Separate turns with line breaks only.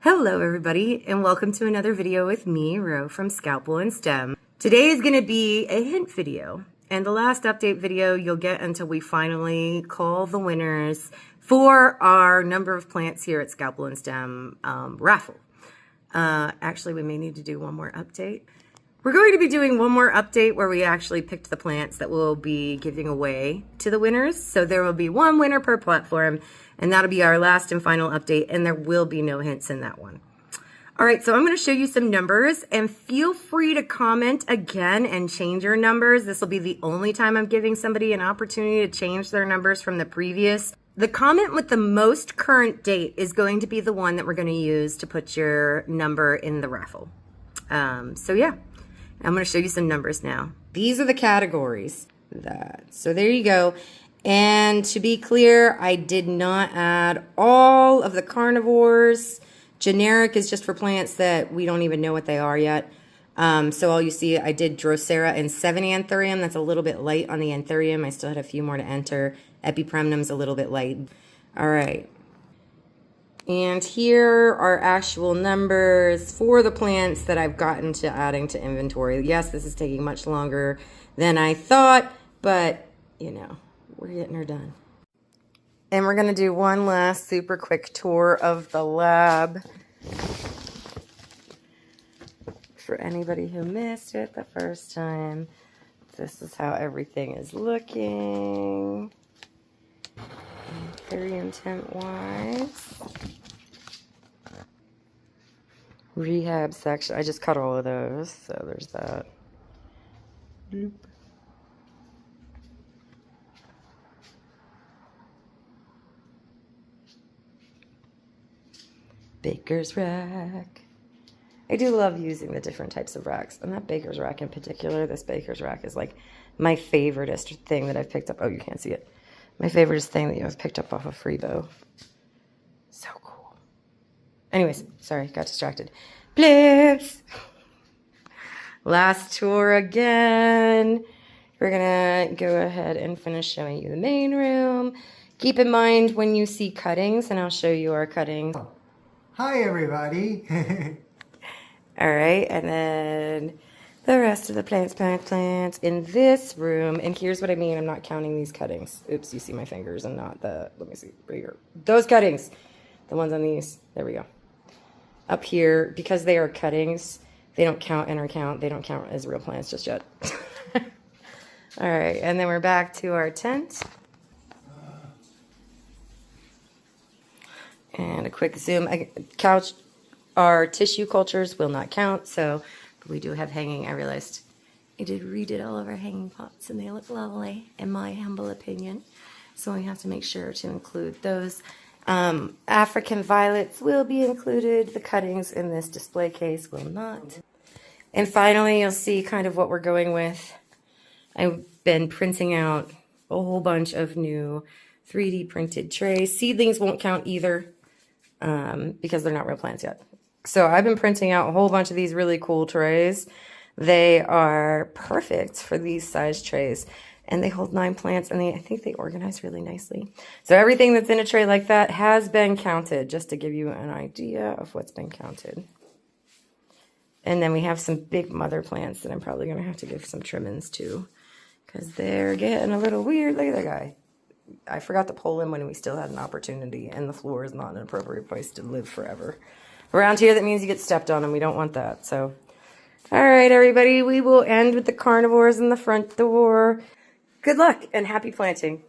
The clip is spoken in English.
Hello everybody, and welcome to another video with me, Ro from Scalpel and Stem. Today is going to be a hint video, and the last update video you'll get until we finally call the winners for our number of plants here at Scalpel and Stem raffle. Actually, we may need to do one more update. We're going to be doing one more update where we actually picked the plants that we'll be giving away to the winners. So there will be one winner per platform, and that'll be our last and final update, and there will be no hints in that one. All right, so I'm going to show you some numbers, and feel free to comment again and change your numbers. This will be the only time I'm giving somebody an opportunity to change their numbers from the previous. The comment with the most current date is going to be the one that we're going to use to put your number in the raffle. So yeah. I'm going to show you some numbers now. These are the categories. So there you go. And to be clear, I did not add all of the carnivores. Generic is just for plants that we don't even know what they are yet. So all you see, I did Drosera and 7 Anthurium. That's a little bit light on the Anthurium. I still had a few more to enter. Epipremnum's a little bit light. All right. And here are actual numbers for the plants that I've gotten to adding to inventory. Yes, this is taking much longer than I thought, but, you know, we're getting her done. And we're going to do one last super quick tour of the lab for anybody who missed it the first time. This is how everything is looking. Very intent-wise. Rehab section. I just cut all of those, so there's that. Bloop. Baker's rack. I do love using the different types of racks, and that Baker's rack in particular, this Baker's rack is like my favoriteest thing that I've picked up. Oh, you can't see it. My favoriteest thing that I've picked up off of Freebo. So cool. Anyways, sorry, got distracted. Blips! Last tour again. We're gonna go ahead and finish showing you the main room. Keep in mind when you see cuttings, and I'll show you our cuttings.
Hi, everybody.
All right, and then the rest of the plants in this room. And here's what I mean. I'm not counting these cuttings. Oops, you see my fingers and not the, let me see, right here. Those cuttings, the ones on these, there we go. Up here, because they are cuttings, they don't count in our count. They don't count as real plants just yet. All right, and then we're back to our tent. And a quick zoom. Our tissue cultures will not count, so we do have hanging. I realized I redid all of our hanging pots, and they look lovely, in my humble opinion. So we have to make sure to include those. African violets will be included. The cuttings in this display case will not. And finally, you'll see kind of what we're going with. I've been printing out a whole bunch of new 3D printed trays. Seedlings won't count either because they're not real plants yet. So I've been printing out a whole bunch of these really cool trays. They are perfect for these size trays. And they hold 9 plants, and I think they organize really nicely. So everything that's in a tray like that has been counted, just to give you an idea of what's been counted. And then we have some big mother plants that I'm probably going to have to give some trimmings to, because they're getting a little weird. Look at that guy. I forgot to pull him when we still had an opportunity, and the floor is not an appropriate place to live forever. Around here, that means you get stepped on, and we don't want that. So, all right, everybody, we will end with the carnivores in the front door. Good luck and happy planting.